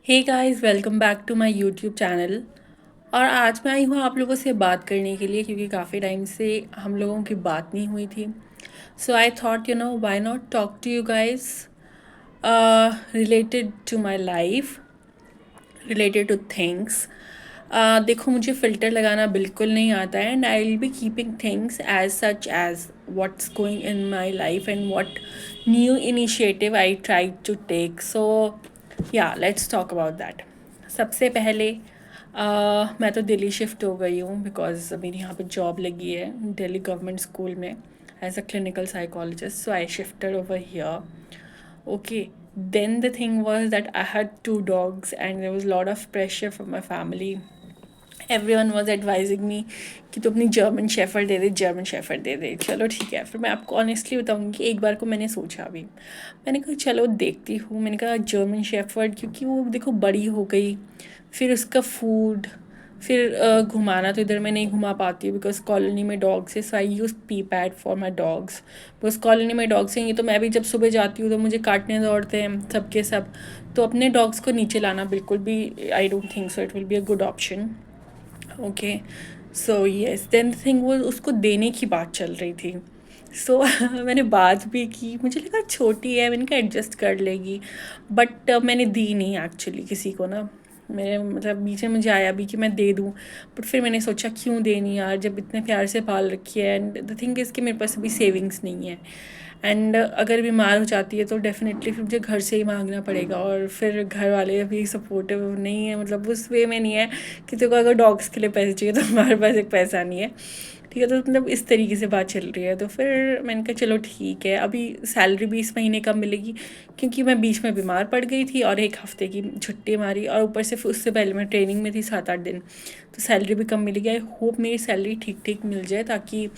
Hey guys, welcome back to my YouTube channel. और आज मैं आई हूँ आप लोगों से बात करने के लिए, क्योंकि काफ़ी टाइम से हम लोगों की बात नहीं हुई थी। So I thought why not talk to you guys related to my life, related to things. देखो, मुझे फ़िल्टर लगाना बिल्कुल नहीं आता है, and I will be keeping things as such as what's going in my life and what new initiative I try to take. So yeah let's talk about that. सबसे पहले मैं तो दिल्ली शिफ्ट हो गई हूँ, बिकॉज मेरी यहाँ पे जॉब लगी है दिल्ली गवर्नमेंट स्कूल में as a clinical psychologist. So I shifted over here. Okay, then the thing was that I had two dogs and there was a lot of pressure from my family. Everyone was advising me कि तू अपनी German shepherd दे दे, German shepherd दे दे. चलो ठीक है. फिर मैं आपको honestly बताऊंगी कि एक बार को मैंने सोचा भी, मैंने कहा चलो देखती हूँ. मैंने कहा जर्मन शेफर्ड, क्योंकि वो देखो बड़ी हो गई, फिर उसका फूड, फिर घुमाना तो इधर मैं नहीं घुमा पाती हूँ बिकॉज कॉलोनी में डॉग्स है. So I use pee pad for my dogs, because colony में डॉग्स हैं. ये तो मैं भी जब सुबह जाती हूँ तो मुझे काटने दौड़ते हैं सबके सब. तो अपने डॉग्स को नीचे लाना बिल्कुल भी, I don't think so it will be a good option. Okay, so yes, then thing वो उसको देने की बात चल रही थी. सो मैंने बात भी की, मुझे लगा छोटी है, मैंने कहा एडजस्ट कर लेगी. बट मैंने दी नहीं एक्चुअली किसी को ना. मेरे मतलब बीच में मुझे आया भी कि मैं दे दूँ, बट फिर मैंने सोचा क्यों देनी यार, जब इतने प्यार से पाल रखी है. एंड द थिंग इज़ कि मेरे पास अभी सेविंग्स नहीं है, एंड अगर बीमार हो जाती है तो डेफिनेटली फिर मुझे घर से ही मांगना पड़ेगा. और फिर घर वाले अभी सपोर्टिव नहीं है, मतलब उस वे में नहीं है कि तेरे को अगर डॉग्स के लिए पैसे चाहिए तो हमारे पास एक पैसा नहीं है. ठीक है, तो मतलब इस तरीके से बात चल रही है. तो फिर मैंने कहा चलो ठीक है, अभी सैलरी भी इस महीने कम मिलेगी, क्योंकि मैं बीच में बीमार पड़ गई थी और एक हफ़्ते की छुट्टी मारी, और ऊपर से उससे पहले मैं ट्रेनिंग में थी 7-8 दिन. तो सैलरी भी कम मिलेगी. आई होप मेरी सैलरी ठीक ठीक मिल जाए, ताकि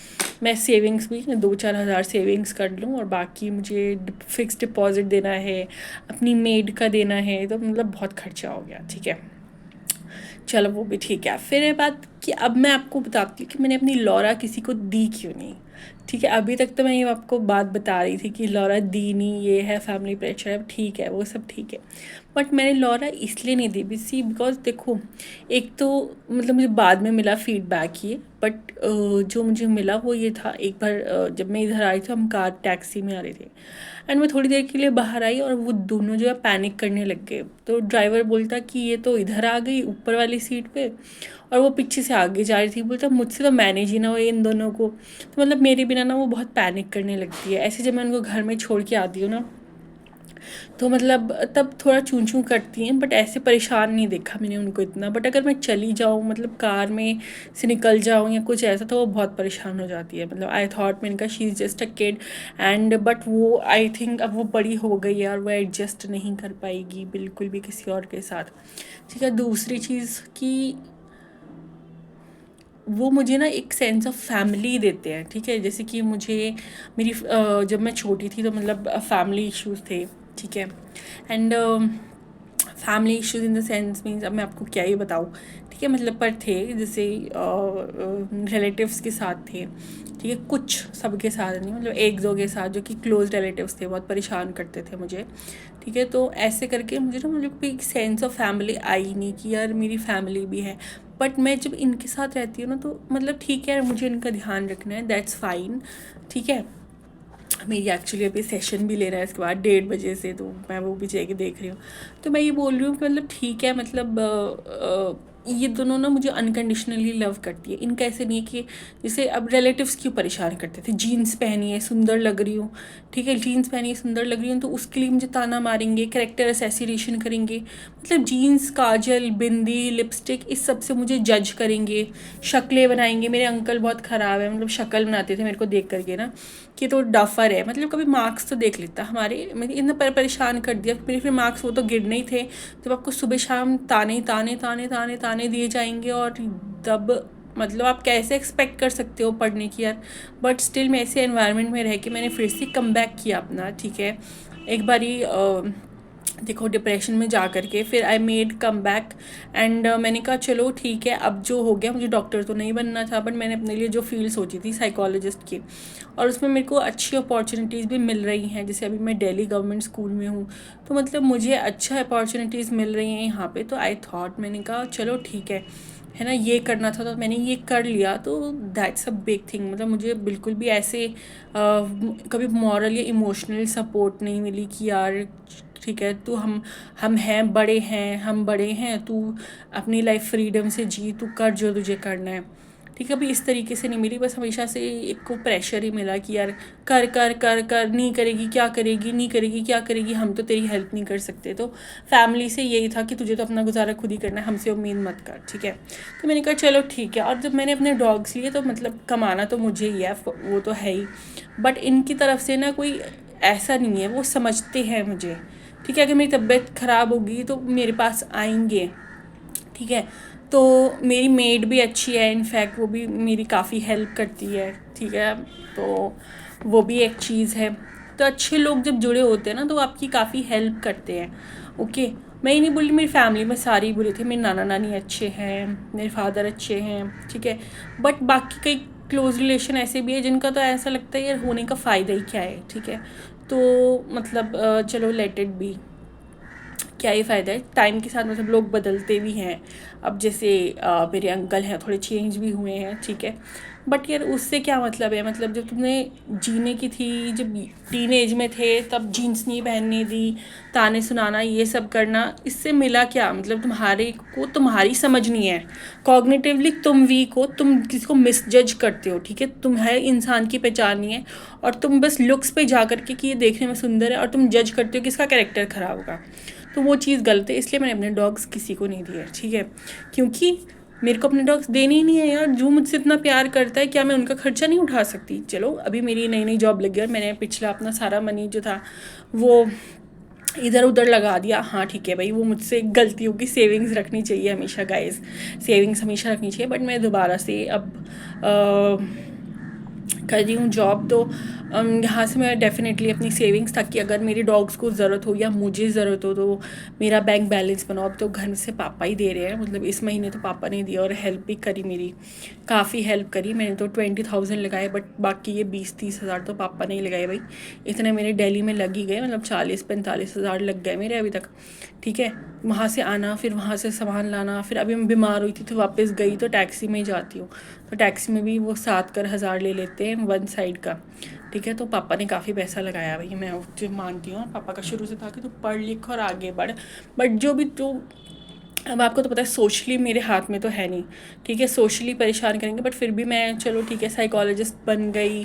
मैं सेविंग्स भी 2-4 हज़ार सेविंग्स कर लूँ. और बाकी मुझे फिक्स डिपॉजिट देना है, अपनी मेड का देना है, तो मतलब बहुत खर्चा हो गया. ठीक है, चलो वो भी ठीक है. फिर ये बात कि अब मैं आपको बताती हूँ कि मैंने अपनी लॉरा किसी को दी क्यों नहीं. ठीक है, अभी तक तो मैं ये आपको बात बता रही थी कि लॉरा दी नहीं, ये है फैमिली प्रेशर है, ठीक है वो सब ठीक है. बट मैंने लॉरा इसलिए नहीं दी बिसी, बिकॉज देखो, एक तो मतलब मुझे बाद में मिला फीडबैक ये, बट जो मुझे मिला वो ये था. एक बार जब मैं इधर आई थी, हम कार टैक्सी में आ रहे थे, एंड मैं थोड़ी देर के लिए बाहर आई और वो दोनों जो है पैनिक करने लग गए. तो ड्राइवर बोलता कि ये तो इधर आ गई ऊपर वाली सीट पे, और वो पीछे से आगे जा रही थी. बोलता मुझसे तो मैनेज ही ना हो इन दोनों को. तो मतलब मेरे बिना ना वो बहुत पैनिक करने लगती है. ऐसे जब मैं उनको घर में छोड़ के आती हूँ ना, तो मतलब तब थोड़ा चूं चूं करती हैं, बट ऐसे परेशान नहीं देखा मैंने उनको इतना. बट अगर मैं चली जाऊँ, मतलब कार में से निकल जाऊँ या कुछ ऐसा, तो वो बहुत परेशान हो जाती है. मतलब आई थॉट, मैंने कहा she is just a kid, and but वो आई थिंक अब वो बड़ी हो गई है और वो एडजस्ट नहीं कर पाएगी बिल्कुल भी किसी और के साथ. ठीक है, दूसरी चीज़ कि वो मुझे ना एक सेंस ऑफ फैमिली देते हैं. ठीक है, जैसे कि मुझे मेरी जब मैं छोटी थी तो मतलब फैमिली इश्यूज़ थे. ठीक है, and family issues in the sense means, अब मैं आपको क्या ही बताऊँ. ठीक है, मतलब पर थे जैसे रिलेटिव्स के साथ थे. ठीक है, कुछ सबके साथ नहीं, मतलब एक दो के साथ जो कि क्लोज रिलेटिव्स थे, बहुत परेशान करते थे मुझे. ठीक है, तो ऐसे करके मुझे ना मतलब कोई सेंस ऑफ फैमिली आई नहीं कि यार मेरी फैमिली भी है. बट मैं जब इनके साथ रहती हूँ ना, तो मतलब ठीक है, मुझे इनका ध्यान रखना है, दैट्स फाइन. ठीक है, मेरी एक्चुअली अभी सेशन भी ले रहा है इसके बाद 1:30 बजे से, तो मैं वो भी जाके देख रही हूँ. तो मैं ये बोल रही हूँ कि मतलब ठीक है, मतलब ये दोनों ना मुझे अनकंडीशनली लव करती है. इनका ऐसे नहीं है कि जैसे अब रिलेटिव्स क्यों परेशान करते थे, जीन्स पहनी है सुंदर लग रही हूँ. ठीक है, जीन्स पहनी है सुंदर लग रही हूँ, तो उसके लिए मुझे ताना मारेंगे, कैरेक्टर असैसिनेशन करेंगे. मतलब जीन्स, काजल, बिंदी, लिपस्टिक, इस सब से मुझे जज करेंगे, शक्लें बनाएंगे. मेरे अंकल बहुत ख़राब है, मतलब शक्ल बनाते थे मेरे को देख करके ना कि तो डफर है. मतलब कभी मार्क्स तो देख लेता, हमारे मेरे इतना परेशान कर दिया. मेरे फिर मार्क्स वो तो गिरने ही थे, जब आपको सुबह शाम ताने ताने ताने ताने ताने दिए जाएंगे, और तब मतलब आप कैसे एक्सपेक्ट कर सकते हो पढ़ने की यार. बट स्टिल मैं ऐसे एनवायरनमेंट में रह के मैंने फिर से कम बैक किया अपना. ठीक है, एक बारी देखो डिप्रेशन में जा कर के फिर I made come back and मैंने कहा चलो ठीक है, अब जो हो गया, मुझे डॉक्टर तो नहीं बनना था बट मैंने अपने लिए जो फील्ड सोची थी साइकोलॉजिस्ट की, और उसमें मेरे को अच्छी अपॉर्चुनिटीज़ भी मिल रही हैं। जैसे अभी मैं दिल्ली गवर्नमेंट स्कूल में हूँ, तो मतलब मुझे अच्छा अपॉर्चुनिटीज़ मिल रही हैं यहाँ पे। तो आई थॉट, मैंने कहा चलो ठीक है ना, ये करना था तो मैंने ये कर लिया, तो दैट्स अ बिग थिंग। मतलब मुझे बिल्कुल भी ऐसे कभी मॉरल या इमोशनल सपोर्ट नहीं मिली कि यार ठीक है, तू हम हैं, बड़े हैं, हम बड़े हैं, तू अपनी लाइफ फ्रीडम से जी, तू कर जो तुझे करना है। ठीक है, अभी इस तरीके से नहीं मिली, बस हमेशा से एक को प्रेशर ही मिला कि यार कर कर कर कर, नहीं करेगी क्या करेगी, नहीं करेगी क्या करेगी, हम तो तेरी हेल्प नहीं कर सकते। तो फैमिली से यही था कि तुझे तो अपना गुजारा खुद ही करना है, हमसे उम्मीद मत कर। ठीक है, तो मैंने कहा चलो ठीक है। और जब मैंने अपने डॉग्स लिए तो मतलब कमाना तो मुझे ही है, वो तो है ही, बट इनकी तरफ से ना कोई ऐसा नहीं है, वो समझते हैं मुझे। ठीक है, अगर मेरी तबीयत ख़राब होगी तो मेरे पास आएंगे। ठीक है, तो मेरी मेड भी अच्छी है, इनफैक्ट वो भी मेरी काफ़ी हेल्प करती है। ठीक है, तो वो भी एक चीज़ है। तो अच्छे लोग जब जुड़े होते हैं ना, तो वो आपकी काफ़ी हेल्प करते हैं। ओके, मैं ये नहीं बोली मेरी फैमिली में सारे ही बुरे थे, मेरे नाना नानी अच्छे हैं, मेरे फादर अच्छे हैं। ठीक है, बट बाकी कई क्लोज रिलेशन ऐसे भी है जिनका तो ऐसा लगता है यार होने का फ़ायदा ही क्या है। ठीक है, तो मतलब चलो लेट इट बी, क्या ही फ़ायदा है। टाइम के साथ मतलब लोग बदलते भी हैं। अब जैसे मेरे अंकल हैं, थोड़े चेंज भी हुए हैं। ठीक है, बट यार उससे क्या मतलब है, मतलब जब तुमने जीने की थी, जब टीन एज में थे, तब जीन्स नहीं पहनने दी, ताने सुनाना, ये सब करना, इससे मिला क्या? मतलब तुम्हारे को तुम्हारी समझ नहीं है, कॉग्निटिवली तुम वीक हो, तुम किसी को मिसजज करते हो। ठीक है, तुम्हारे इंसान की पहचान नहीं है, और तुम बस लुक्स पे जा करके कि ये देखने में सुंदर है, और तुम जज करते हो कि इसका कैरेक्टर ख़राब होगा। तो वो चीज़ गलत है, इसलिए मैंने अपने डॉग्स किसी को नहीं दिए। ठीक है, क्योंकि मेरे को अपने डॉग्स देने ही नहीं है यार। जो मुझसे इतना प्यार करता है, क्या मैं उनका खर्चा नहीं उठा सकती? चलो अभी मेरी नई नई जॉब लगी और मैंने पिछला अपना सारा मनी जो था वो इधर उधर लगा दिया। हाँ ठीक है भाई, वो मुझसे गलती होगी। सेविंग्स रखनी चाहिए हमेशा गाइस, सेविंग्स हमेशा रखनी चाहिए। बट मैं दोबारा से अब कर रही हूँ जॉब, तो यहाँ से मैं डेफिनेटली अपनी सेविंग्स, ताकि अगर मेरे डॉग्स को ज़रूरत हो या मुझे ज़रूरत हो तो मेरा बैंक बैलेंस बनाओ। अब तो घर से पापा ही दे रहे हैं, मतलब इस महीने तो पापा ने दिया, और हेल्प भी करी, मेरी काफ़ी हेल्प करी। मैंने तो 20,000 लगाए, बट बाकी ये 20-30 हज़ार तो पापा ने ही लगाए भाई। इतने मेरे दिल्ली में लग ही गए, मतलब 40-45 हज़ार लग गए मेरे अभी तक। ठीक है, वहाँ से आना, फिर वहाँ से सामान लाना, फिर अभी मैं बीमार हुई थी तो वापस गई तो टैक्सी में ही जाती हूँ, तो टैक्सी में भी वो 7 हज़ार ले लेते हैं वन साइड का। ठीक है, तो पापा ने काफ़ी पैसा लगाया भाई, मैं जो मानती हूँ पापा का शुरू से था कि तू पढ़ लिख और आगे बढ़। बट जो भी तो अब आपको तो पता है सोशली मेरे हाथ में तो है नहीं। ठीक है, सोशली परेशान करेंगे, बट फिर भी मैं चलो ठीक है साइकोलॉजिस्ट बन गई,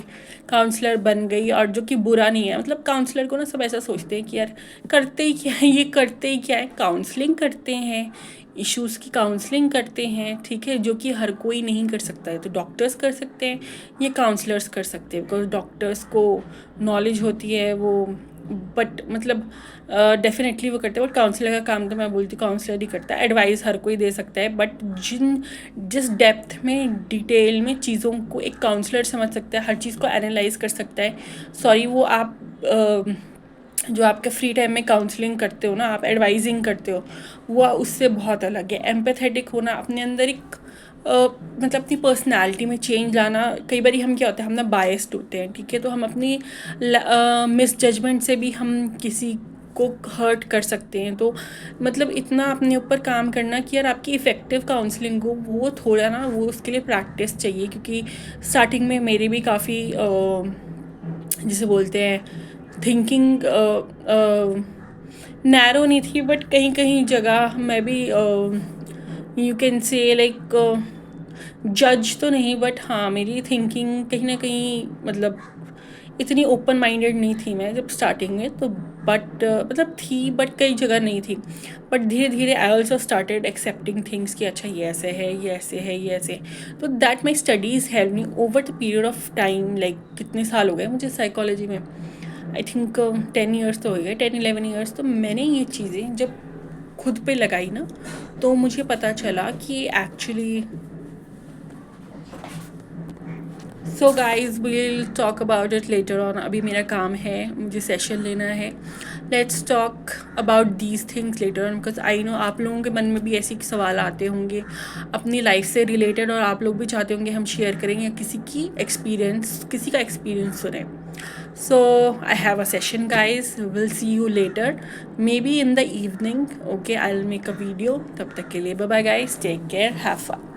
काउंसलर बन गई। और जो कि बुरा नहीं है, मतलब काउंसलर को ना सब ऐसा सोचते हैं कि यार करते ही क्या है, ये करते ही क्या है, काउंसलिंग करते हैं, इश्यूज़ की काउंसलिंग करते हैं। ठीक है, जो कि हर कोई नहीं कर सकता है। तो डॉक्टर्स कर सकते हैं, ये काउंसलर्स कर सकते हैं, बिकॉज डॉक्टर्स को नॉलेज होती है वो, बट मतलब डेफिनेटली वो करते हैं। बट काउंसलर का काम तो मैं बोलती हूँ काउंसलर ही करता है। एडवाइस हर कोई दे सकता है, बट जिस डेप्थ में, डिटेल में चीज़ों को एक काउंसलर समझ सकता है, हर चीज़ को एनालाइज कर सकता है। सॉरी, वो आप जो आपके फ्री टाइम में काउंसलिंग करते हो ना, आप एडवाइजिंग करते हो, वो उससे बहुत अलग है। एम्पैथेटिक होना, अपने अंदर एक मतलब अपनी पर्सनालिटी में चेंज लाना। कई बार हम क्या होता है, हम ना बायस्ड होते हैं। ठीक है, तो हम अपनी मिस जजमेंट से भी हम किसी को हर्ट कर सकते हैं। तो मतलब इतना अपने ऊपर काम करना कि यार आपकी इफ़ेक्टिव काउंसलिंग हो, वो थोड़ा ना, वो उसके लिए प्रैक्टिस चाहिए। क्योंकि स्टार्टिंग में मेरी भी काफ़ी जिसे बोलते हैं थिंकिंग नैरो नहीं थी, बट कहीं कहीं जगह मैं भी यू कैन से लाइक जज तो नहीं, बट हाँ मेरी थिंकिंग कहीं ना कहीं मतलब इतनी ओपन माइंडेड नहीं थी मैं जब स्टार्टिंग में। तो बट मतलब थी, बट कई जगह नहीं थी। बट धीरे धीरे I also started accepting things कि अच्छा ये ऐसे है, ये ऐसे है, ये ऐसे। तो that my studies help me over the period of time. Like कितने साल हो गए मुझे साइकोलॉजी में, आई थिंक 10 ईयर्स तो हो गए, 10-11 ईयर्स। तो मैंने ये चीज़ें जब खुद पे लगाई ना, तो मुझे पता चला कि actually so guys will talk about it later on. अभी मेरा काम है, मुझे सेशन लेना है. Let's talk about these things later on, because I know आप लोगों के मन में भी ऐसे सवाल आते होंगे अपनी लाइफ से रिलेटेड, और आप लोग भी चाहते होंगे हम शेयर करें या किसी का एक्सपीरियंस सुने. So I have a session, guys. We'll see you later, maybe in the evening. Okay, I'll make a video. तब तक के लिए bye bye guys, take care, have fun.